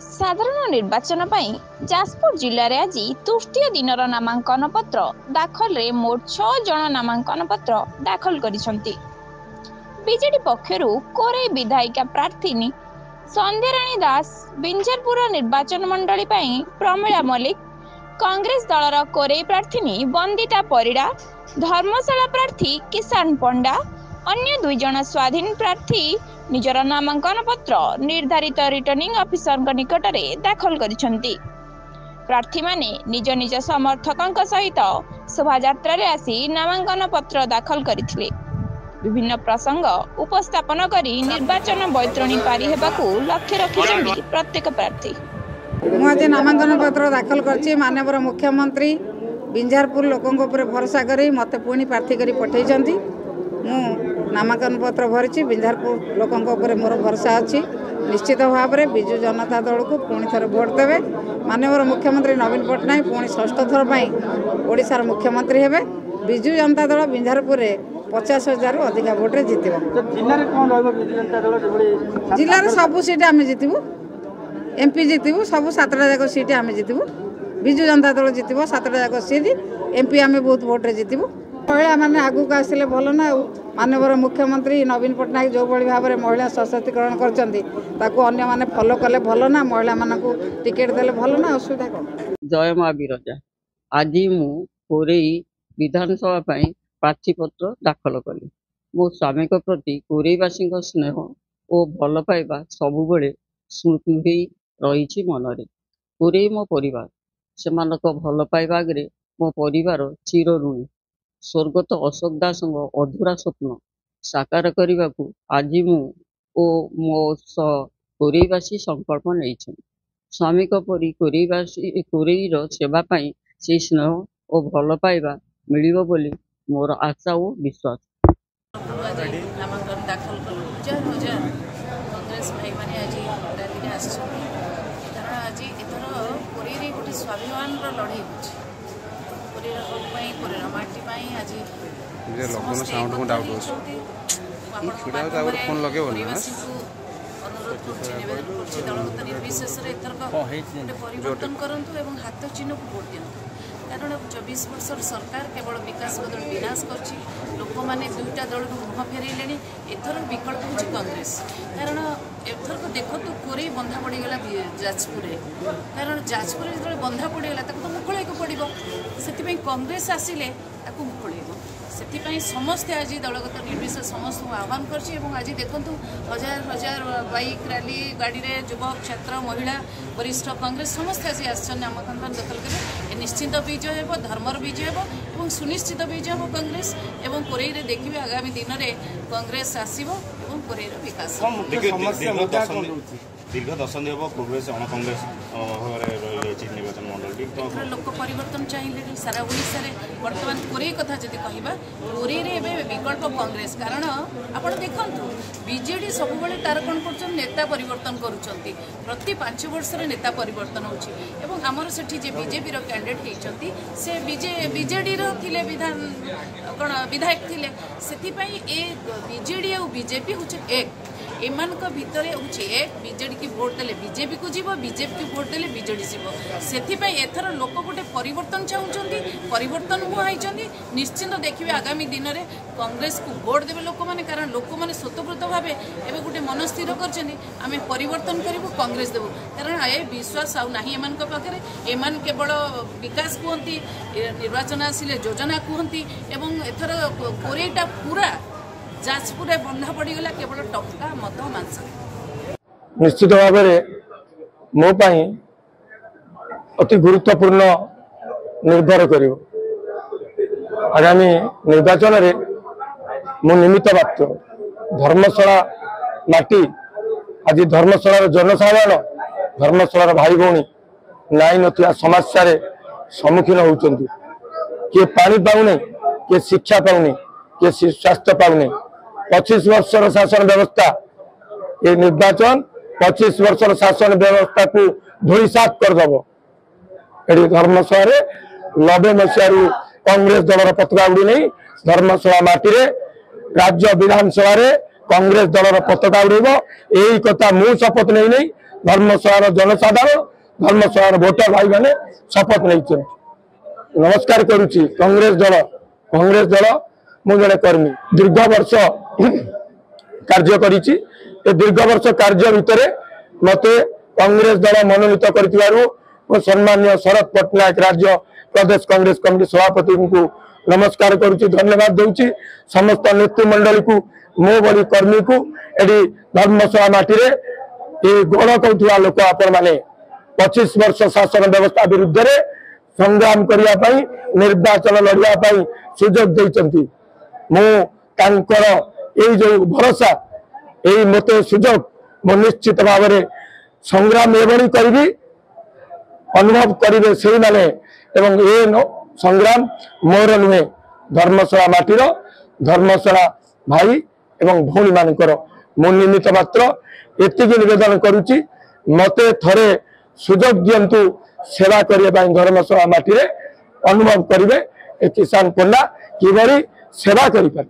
साधारण निर्वाचन पई जाजपुर जिले में आज तृतीय दिनर नामांकन पत्र दाखल रे मोट 6 जन नामांकन पत्र दाखल करिसंती। बीजेडी पक्षरु कोरे विधायिका प्रार्थी संध्याराणी दास बिंझरपुर निर्वाचन मंडली पई प्रमिला मल्लिक, कांग्रेस दलर कोरे प्रार्थी वंदिता परिड़ा, धर्मशाला प्रार्थी किसान पंडा, अन्य 2 जन स्वाधीन प्रार्थी निजर नामांकन पत्र निर्धारित रिटर्निंग ऑफिसर निकट में दाखल करिसंती। प्रार्थी माने निज निज समर्थकों सहित शोभायात्रा रे आसी नामांकन पत्र दाखल करथिले। विभिन्न प्रसंग उपस्थापन करी निर्वाचन बैतरणी पारी हेबाकू लक्ष्य रखिसंती प्रत्येक प्रार्थी। आज नामांकन पत्र दाखल करछि। माननीय मुख्यमंत्री बिंझारपुर लोकों ऊपर भरोसा करी मते पुणी प्रार्थी करी पठेइछंती। मु नामांकन पत्र भरिछि। बिंझारपुर लोकों ऊपर मोर भरोसा अछि। निश्चित भाव में विजु जनता दल को पुणी थर भोट देवे। माननीय मुख्यमंत्री नवीन पट्टनायक पुणी षष्ठ थर ओडिशार मुख्यमंत्री हेबे। विजु जनता दल बिंझारपुर 50,000 अधिक भोटे जितब। जिले में सबू सीट आम जितबू, एमपी जितबू, सब 7टा जाक सीट आम जितबू। विजु जनता दल जितब 7टा जाक सीट, एमपी आम बहुत भोटे जितबू। महिला मैंने आगू आसिले भल ना। माननीय मुख्यमंत्री नवीन पट्टनायक जो भाव में महिला सशक्तिकरण कर फॉलो कले भल ना। महिला मानक टिकेट देले भल ना, असुविधा कौन? जय माँ बिरजा। आज मु कोरेई विधानसभा प्रार्थी पत्र दाखल कली। मो स्वामी प्रति कोरेईवासी स्नेह और भल पाइबा सबुबले स्मृति रही मनरे। कोरेई मो परिवार, से भल पाइबा आगे मो परिवार चिर ऋणी। स्वर्गत अशोक दास अधूरा स्वप्न साकार करने को आज मु मो कोरेईवासी संकल्प नहीं। स्वामी परी कोरेईवासी कोरेईर सेवा से स्नेह और भल पाइबा मिलिबो बोली मोर आशा और विश्वास। नामांकन दाखल कलु हजार हजार कांग्रेस भाई मैंने आज रैली में आसछन्ती। कारण आज एथर पुरी गोटे स्वाभिमान लड़ाई होची। पुरी पुरीर माटी आज दलगत निर्विशेष परिवर्तन करूँ और हाथ चिन्ह को भोट दिखाँ। कारण 24 वर्ष सरकार केवल विकास बदल विनाश करछि। लोक मैंने 2टा दल मुह फेरले। एथर विकल्प हूँ कांग्रेस। कारण एथर को देख तो कोरेई बंधा पड़गला जाजपुर। कारण जाजपुर जो बंधा पड़गला तो मुकुल पड़ो। से कांग्रेस आसिले मुकुल से समस्ते आज दलगत निर्विशेष समस्त आह्वान करछि। आज देखूँ हजार हजार बाइक रैली गाड़ी रे युवक छात्र महिला वरिष्ठ कांग्रेस समस्त आज नामांकन दाखल करें। निश्चित विजय हो, धर्मर विजय हो और सुनिश्चित विजय हो कांग्रेस। एवं कोरेई रे देखिए आगामी दिन में कांग्रेस आसो और कोरेईर विकास। दीर्घ दशंधि हम कांग्रेस अण कांग्रेस निर्वाचन मंडल लोक परिवर्तन चाहिए सारा ओडिशा रे। वर्तमान कोरेई कथा जदि कहबा कोरेई रे एबे विकल्प कांग्रेस। कारण आपण देखंतु बीजेडी सब बेले तार कोन करछन नेता परिवर्तन करूछंती। प्रति 5 वर्ष रे नेता परिवर्तन होछि। एवं हमर सेठी जे बीजेपी रो कैंडिडेट हेचंती से बीजेडी रो थिले विधान कोन विधायक थिले। सेति पई ए बीजेडी और बीजेपी होछि एक। एमान भितर हूँ एक। बीजेडी की भोट देले बीजेपी को जीव, बीजेपी की भोट देले बीजेडी जीव। से एथर लोक गोटे परिवर्तन चाहूँगी, परिवर्तन हुई। निश्चिंत देखिए आगामी दिन में कांग्रेस को भोट देवे लोक मैंने। कारण लोक मैंने स्वतःप्रत भाव एवं गोटे मन स्थिर कर परिवर्तन करूँ कांग्रेस देवु। कारण ए विश्वास आना पाखे। एमान केवल विकास कहती, निर्वाचन आसिले योजना कहती। एथर कोरेईटा पूरा जाजपुर बंधा पड़गला केवल टंका मद मांस। निश्चित भाव में मो पाई अति गुरुत्वपूर्ण निर्भर कर आगामी निर्वाचन रे मो निमित्त मात्र। धर्मशाला माटी आज धर्मशाला जनसाधारण, धर्मशाला भाई भौणी नाई नथिया समस्या सम्मुखीन होउचंती। किए पानी पाउने, किए शिक्षा पाउने, किए स्वास्थ्य पाउने। 25 वर्षर शासन व्यवस्था ये निर्वाचन 25 वर्षर शासन व्यवस्था को धूलिसात करदेव। ये धर्मशाला 90 मसीह कांग्रेस दलर पताका उड़ी नहीं। धर्मशाला माटी रे राज्य विधानसभा कांग्रेस दलर पताका उड़ेब। यही कथा मु शपथ नहीं धर्मशाला जनसाधारण धर्मशाला भोटर भाई मैंने शपथ नहीं। नमस्कार करुच्ची कांग्रेस दल मु जड़े कर्मी दीर्घ वर्ष कार्य करिछि। ए दीर्घ वर्ष कार्य भितर मते कांग्रेस दल मनोनीत कर सम्मान्य शरद पट्टनायक राज्य प्रदेश कांग्रेस कमिटी सभापति को नमस्कार करुच्ची, धन्यवाद दूची। समस्त नेतृमंडली को मो भली कर्मी को एडी धर्मशाला माटी ये गण कौथुवा लोक आपण माने 25 वर्ष शासन व्यवस्था विरुद्ध संग्राम करने निर्वाचन लड़िया सुजोग देइचंती। मु तांकर एई जो भरोसा यही मत सुजोग मु निश्चित भाव में संग्राम एभली करी अनुभव करेंगे से माने एवं ए संग्राम मोर नुहे धर्मशाला माटीर धर्मशाला भाई एवं भौणी मानकर मु निमित्त मात्र एतिकी निवेदन करुच्ची। मते थरे सुजोग दियंतु सेवा करने धर्मशाला माटी अनुभव करेंगे किसान पण्डा किभली सेवा करि पारे।